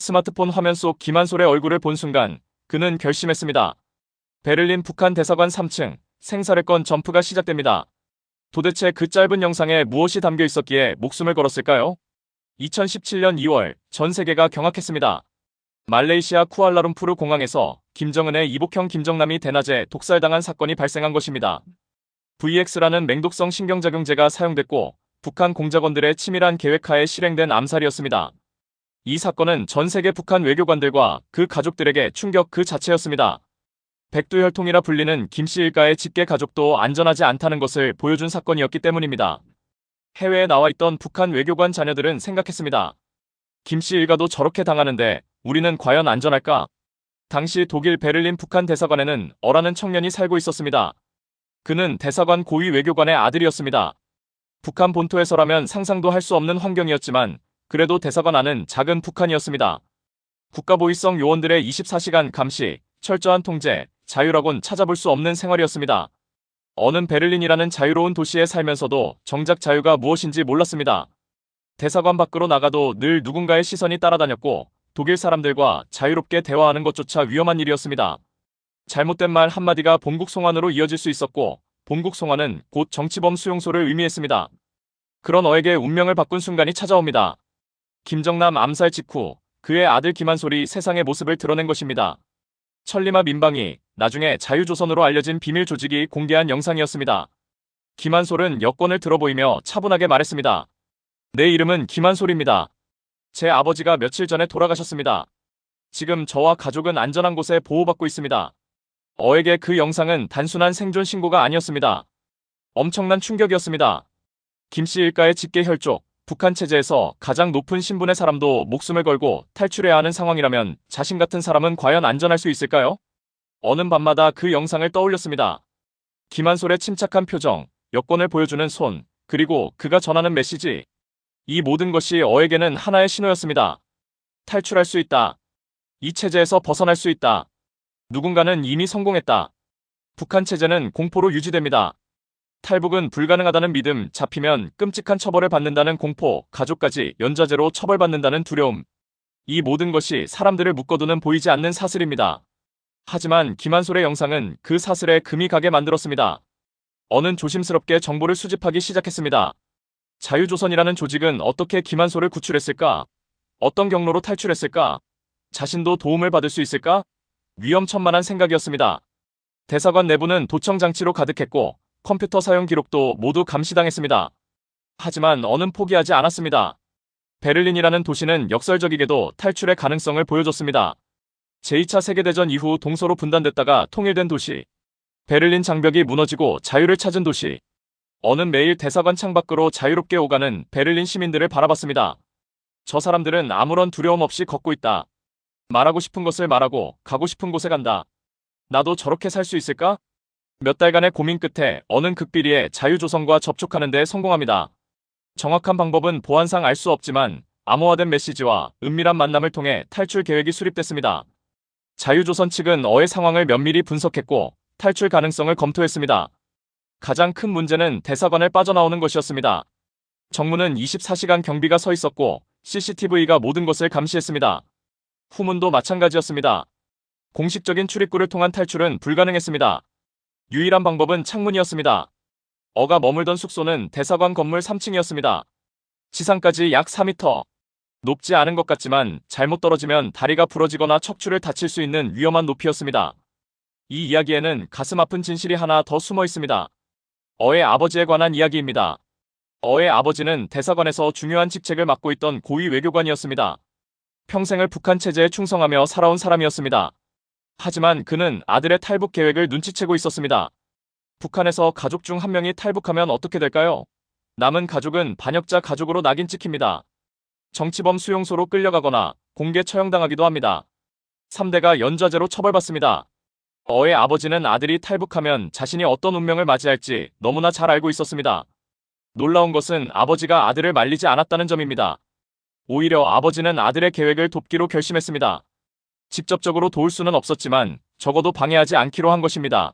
스마트폰 화면 속 김한솔의 얼굴을 본 순간 그는 결심했습니다. 베를린 북한 대사관 3층 생사래권 점프가 시작됩니다. 도대체 그 짧은 영상에 무엇이 담겨 있었기에 목숨을 걸었을까요? 2017년 2월 전 세계가 경악했습니다. 말레이시아 쿠알라룸푸르 공항에서 김정은의 이복형 김정남이 대낮에 독살당한 사건이 발생한 것입니다. VX라는 맹독성 신경작용제가 사용됐고 북한 공작원들의 치밀한 계획하에 실행된 암살이었습니다. 이 사건은 전 세계 북한 외교관들과 그 가족들에게 충격 그 자체였습니다. 백두혈통이라 불리는 김씨 일가의 직계 가족도 안전하지 않다는 것을 보여준 사건이었기 때문입니다. 해외에 나와 있던 북한 외교관 자녀들은 생각했습니다. 김씨 일가도 저렇게 당하는데 우리는 과연 안전할까? 당시 독일 베를린 북한 대사관에는 어라는 청년이 살고 있었습니다. 그는 대사관 고위 외교관의 아들이었습니다. 북한 본토에서라면 상상도 할 수 없는 환경이었지만 그래도 대사관 안은 작은 북한이었습니다. 국가보위성 요원들의 24시간 감시, 철저한 통제, 자유라곤 찾아볼 수 없는 생활이었습니다. 어는 베를린이라는 자유로운 도시에 살면서도 정작 자유가 무엇인지 몰랐습니다. 대사관 밖으로 나가도 늘 누군가의 시선이 따라다녔고 독일 사람들과 자유롭게 대화하는 것조차 위험한 일이었습니다. 잘못된 말 한마디가 본국 송환으로 이어질 수 있었고 본국 송환은 곧 정치범 수용소를 의미했습니다. 그런 어에게 운명을 바꾼 순간이 찾아옵니다. 김정남 암살 직후 그의 아들 김한솔이 세상의 모습을 드러낸 것입니다. 천리마 민방위, 나중에 자유조선으로 알려진 비밀 조직이 공개한 영상이었습니다. 김한솔은 여권을 들어보이며 차분하게 말했습니다. 내 이름은 김한솔입니다. 제 아버지가 며칠 전에 돌아가셨습니다. 지금 저와 가족은 안전한 곳에 보호받고 있습니다. 어에게 그 영상은 단순한 생존 신고가 아니었습니다. 엄청난 충격이었습니다. 김씨 일가의 직계 혈족, 북한 체제에서 가장 높은 신분의 사람도 목숨을 걸고 탈출해야 하는 상황이라면 자신 같은 사람은 과연 안전할 수 있을까요? 어는 밤마다 그 영상을 떠올렸습니다. 김한솔의 침착한 표정, 여권을 보여주는 손, 그리고 그가 전하는 메시지. 이 모든 것이 어에게는 하나의 신호였습니다. 탈출할 수 있다. 이 체제에서 벗어날 수 있다. 누군가는 이미 성공했다. 북한 체제는 공포로 유지됩니다. 탈북은 불가능하다는 믿음, 잡히면 끔찍한 처벌을 받는다는 공포, 가족까지 연좌제로 처벌받는다는 두려움. 이 모든 것이 사람들을 묶어두는 보이지 않는 사슬입니다. 하지만 김한솔의 영상은 그 사슬에 금이 가게 만들었습니다. 어는 조심스럽게 정보를 수집하기 시작했습니다. 자유조선이라는 조직은 어떻게 김한솔을 구출했을까? 어떤 경로로 탈출했을까? 자신도 도움을 받을 수 있을까? 위험천만한 생각이었습니다. 대사관 내부는 도청 장치로 가득했고 컴퓨터 사용 기록도 모두 감시당했습니다. 하지만 어는 포기하지 않았습니다. 베를린이라는 도시는 역설적이게도 탈출의 가능성을 보여줬습니다. 제2차 세계대전 이후 동서로 분단됐다가 통일된 도시. 베를린 장벽이 무너지고 자유를 찾은 도시. 어는 매일 대사관 창밖으로 자유롭게 오가는 베를린 시민들을 바라봤습니다. 저 사람들은 아무런 두려움 없이 걷고 있다. 말하고 싶은 것을 말하고 가고 싶은 곳에 간다. 나도 저렇게 살 수 있을까? 몇 달간의 고민 끝에 어는 극비리에 자유조선과 접촉하는 데 성공합니다. 정확한 방법은 보안상 알 수 없지만 암호화된 메시지와 은밀한 만남을 통해 탈출 계획이 수립됐습니다. 자유조선 측은 어의 상황을 면밀히 분석했고 탈출 가능성을 검토했습니다. 가장 큰 문제는 대사관을 빠져나오는 것이었습니다. 정문은 24시간 경비가 서 있었고 CCTV가 모든 것을 감시했습니다. 후문도 마찬가지였습니다. 공식적인 출입구를 통한 탈출은 불가능했습니다. 유일한 방법은 창문이었습니다. 어가 머물던 숙소는 대사관 건물 3층이었습니다. 지상까지 약 4m. 높지 않은 것 같지만 잘못 떨어지면 다리가 부러지거나 척추를 다칠 수 있는 위험한 높이였습니다. 이 이야기에는 가슴 아픈 진실이 하나 더 숨어 있습니다. 어의 아버지에 관한 이야기입니다. 어의 아버지는 대사관에서 중요한 직책을 맡고 있던 고위 외교관이었습니다. 평생을 북한 체제에 충성하며 살아온 사람이었습니다. 하지만 그는 아들의 탈북 계획을 눈치채고 있었습니다. 북한에서 가족 중 한 명이 탈북하면 어떻게 될까요? 남은 가족은 반역자 가족으로 낙인 찍힙니다. 정치범 수용소로 끌려가거나 공개 처형당하기도 합니다. 3대가 연좌제로 처벌받습니다. 어의 아버지는 아들이 탈북하면 자신이 어떤 운명을 맞이할지 너무나 잘 알고 있었습니다. 놀라운 것은 아버지가 아들을 말리지 않았다는 점입니다. 오히려 아버지는 아들의 계획을 돕기로 결심했습니다. 직접적으로 도울 수는 없었지만 적어도 방해하지 않기로 한 것입니다.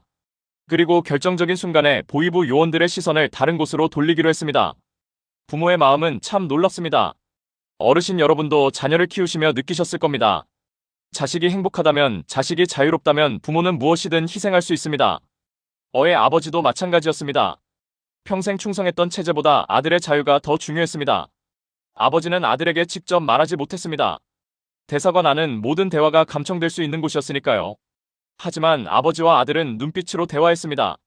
그리고 결정적인 순간에 보위부 요원들의 시선을 다른 곳으로 돌리기로 했습니다. 부모의 마음은 참 놀랍습니다. 어르신 여러분도 자녀를 키우시며 느끼셨을 겁니다. 자식이 행복하다면, 자식이 자유롭다면 부모는 무엇이든 희생할 수 있습니다. 어의 아버지도 마찬가지였습니다. 평생 충성했던 체제보다 아들의 자유가 더 중요했습니다. 아버지는 아들에게 직접 말하지 못했습니다. 대사관 안은 모든 대화가 감청될 수 있는 곳이었으니까요. 하지만 아버지와 아들은 눈빛으로 대화했습니다.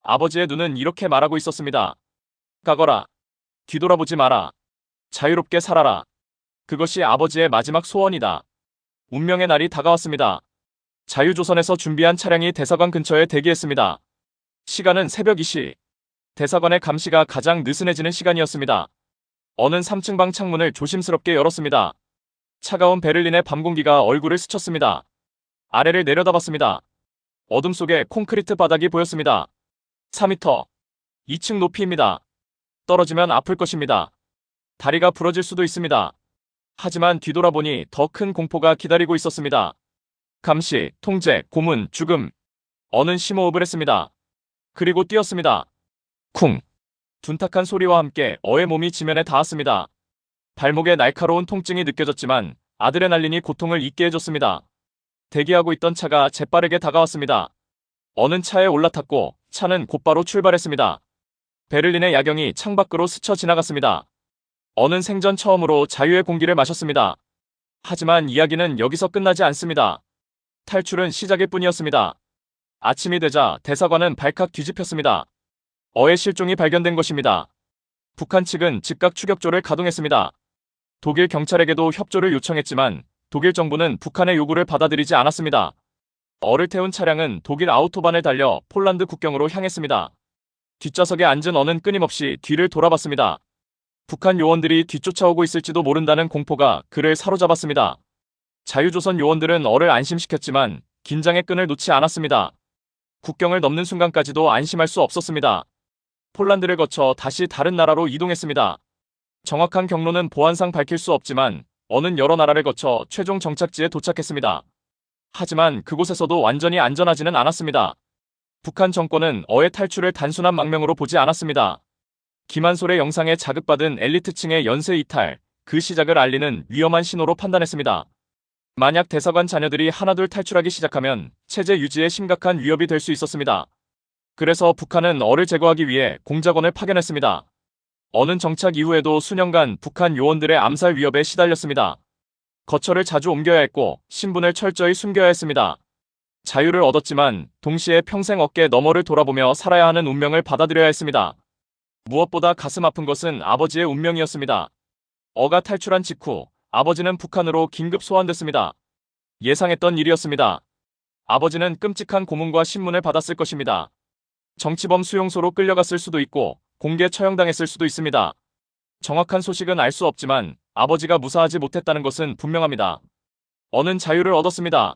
아버지의 눈은 이렇게 말하고 있었습니다. 가거라. 뒤돌아보지 마라. 자유롭게 살아라. 그것이 아버지의 마지막 소원이다. 운명의 날이 다가왔습니다. 자유조선에서 준비한 차량이 대사관 근처에 대기했습니다. 시간은 새벽 2시. 대사관의 감시가 가장 느슨해지는 시간이었습니다. 어는 3층 방 창문을 조심스럽게 열었습니다. 차가운 베를린의 밤 공기가 얼굴을 스쳤습니다. 아래를 내려다봤습니다. 어둠 속에 콘크리트 바닥이 보였습니다. 4m. 2층 높이입니다. 떨어지면 아플 것입니다. 다리가 부러질 수도 있습니다. 하지만 뒤돌아보니 더 큰 공포가 기다리고 있었습니다. 감시, 통제, 고문, 죽음. 어는 심호흡을 했습니다. 그리고 뛰었습니다. 쿵. 둔탁한 소리와 함께 어의 몸이 지면에 닿았습니다. 발목에 날카로운 통증이 느껴졌지만 아드레날린이 고통을 잊게 해줬습니다. 대기하고 있던 차가 재빠르게 다가왔습니다. 어는 차에 올라탔고 차는 곧바로 출발했습니다. 베를린의 야경이 창밖으로 스쳐 지나갔습니다. 어는 생전 처음으로 자유의 공기를 마셨습니다. 하지만 이야기는 여기서 끝나지 않습니다. 탈출은 시작일 뿐이었습니다. 아침이 되자 대사관은 발칵 뒤집혔습니다. 어의 실종이 발견된 것입니다. 북한 측은 즉각 추격조를 가동했습니다. 독일 경찰에게도 협조를 요청했지만 독일 정부는 북한의 요구를 받아들이지 않았습니다. 어를 태운 차량은 독일 아우토반을 달려 폴란드 국경으로 향했습니다. 뒷좌석에 앉은 어는 끊임없이 뒤를 돌아봤습니다. 북한 요원들이 뒤쫓아오고 있을지도 모른다는 공포가 그를 사로잡았습니다. 자유조선 요원들은 어를 안심시켰지만 긴장의 끈을 놓지 않았습니다. 국경을 넘는 순간까지도 안심할 수 없었습니다. 폴란드를 거쳐 다시 다른 나라로 이동했습니다. 정확한 경로는 보안상 밝힐 수 없지만 어는 여러 나라를 거쳐 최종 정착지에 도착했습니다. 하지만 그곳에서도 완전히 안전하지는 않았습니다. 북한 정권은 어의 탈출을 단순한 망명으로 보지 않았습니다. 김한솔의 영상에 자극받은 엘리트층의 연쇄 이탈, 그 시작을 알리는 위험한 신호로 판단했습니다. 만약 대사관 자녀들이 하나둘 탈출하기 시작하면 체제 유지에 심각한 위협이 될 수 있었습니다. 그래서 북한은 어를 제거하기 위해 공작원을 파견했습니다. 어는 정착 이후에도 수년간 북한 요원들의 암살 위협에 시달렸습니다. 거처를 자주 옮겨야 했고 신분을 철저히 숨겨야 했습니다. 자유를 얻었지만 동시에 평생 어깨 너머를 돌아보며 살아야 하는 운명을 받아들여야 했습니다. 무엇보다 가슴 아픈 것은 아버지의 운명이었습니다. 어가 탈출한 직후 아버지는 북한으로 긴급 소환됐습니다. 예상했던 일이었습니다. 아버지는 끔찍한 고문과 신문을 받았을 것입니다. 정치범 수용소로 끌려갔을 수도 있고 공개 처형당했을 수도 있습니다. 정확한 소식은 알 수 없지만 아버지가 무사하지 못했다는 것은 분명합니다. 어는 자유를 얻었습니다.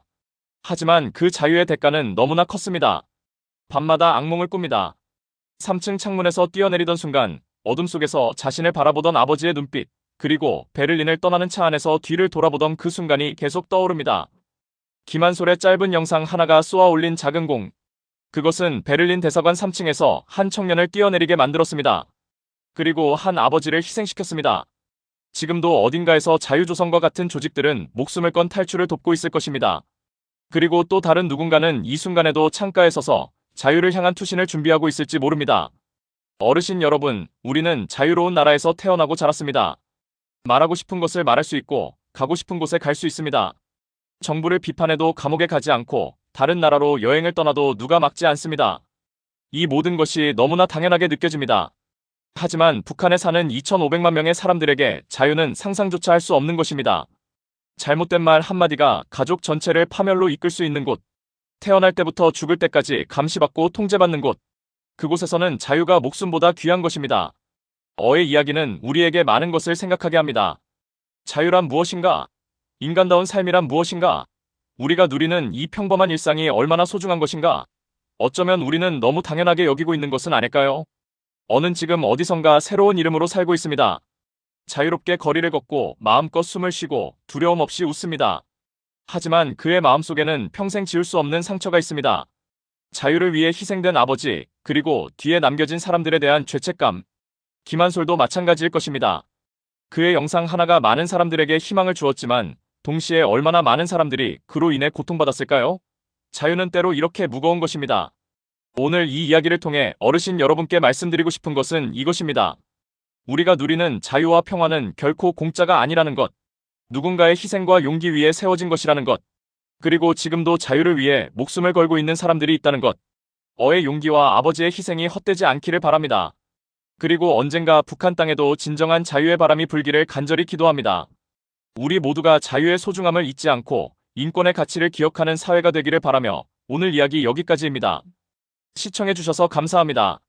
하지만 그 자유의 대가는 너무나 컸습니다. 밤마다 악몽을 꿉니다. 3층 창문에서 뛰어내리던 순간 어둠 속에서 자신을 바라보던 아버지의 눈빛, 그리고 베를린을 떠나는 차 안에서 뒤를 돌아보던 그 순간이 계속 떠오릅니다. 김한솔의 짧은 영상 하나가 쏘아 올린 작은 공. 그것은 베를린 대사관 3층에서 한 청년을 뛰어내리게 만들었습니다. 그리고 한 아버지를 희생시켰습니다. 지금도 어딘가에서 자유조선과 같은 조직들은 목숨을 건 탈출을 돕고 있을 것입니다. 그리고 또 다른 누군가는 이 순간에도 창가에 서서 자유를 향한 투신을 준비하고 있을지 모릅니다. 어르신 여러분, 우리는 자유로운 나라에서 태어나고 자랐습니다. 말하고 싶은 것을 말할 수 있고 가고 싶은 곳에 갈 수 있습니다. 정부를 비판해도 감옥에 가지 않고 다른 나라로 여행을 떠나도 누가 막지 않습니다. 이 모든 것이 너무나 당연하게 느껴집니다. 하지만 북한에 사는 2,500만 명의 사람들에게 자유는 상상조차 할 수 없는 것입니다. 잘못된 말 한마디가 가족 전체를 파멸로 이끌 수 있는 곳, 태어날 때부터 죽을 때까지 감시받고 통제받는 곳, 그곳에서는 자유가 목숨보다 귀한 것입니다. 어의 이야기는 우리에게 많은 것을 생각하게 합니다. 자유란 무엇인가? 인간다운 삶이란 무엇인가? 우리가 누리는 이 평범한 일상이 얼마나 소중한 것인가? 어쩌면 우리는 너무 당연하게 여기고 있는 것은 아닐까요? 어는 지금 어디선가 새로운 이름으로 살고 있습니다. 자유롭게 거리를 걷고 마음껏 숨을 쉬고 두려움 없이 웃습니다. 하지만 그의 마음속에는 평생 지울 수 없는 상처가 있습니다. 자유를 위해 희생된 아버지, 그리고 뒤에 남겨진 사람들에 대한 죄책감. 김한솔도 마찬가지일 것입니다. 그의 영상 하나가 많은 사람들에게 희망을 주었지만 동시에 얼마나 많은 사람들이 그로 인해 고통받았을까요? 자유는 때로 이렇게 무거운 것입니다. 오늘 이 이야기를 통해 어르신 여러분께 말씀드리고 싶은 것은 이것입니다. 우리가 누리는 자유와 평화는 결코 공짜가 아니라는 것. 누군가의 희생과 용기 위에 세워진 것이라는 것. 그리고 지금도 자유를 위해 목숨을 걸고 있는 사람들이 있다는 것. 어의 용기와 아버지의 희생이 헛되지 않기를 바랍니다. 그리고 언젠가 북한 땅에도 진정한 자유의 바람이 불기를 간절히 기도합니다. 우리 모두가 자유의 소중함을 잊지 않고 인권의 가치를 기억하는 사회가 되기를 바라며 오늘 이야기 여기까지입니다. 시청해주셔서 감사합니다.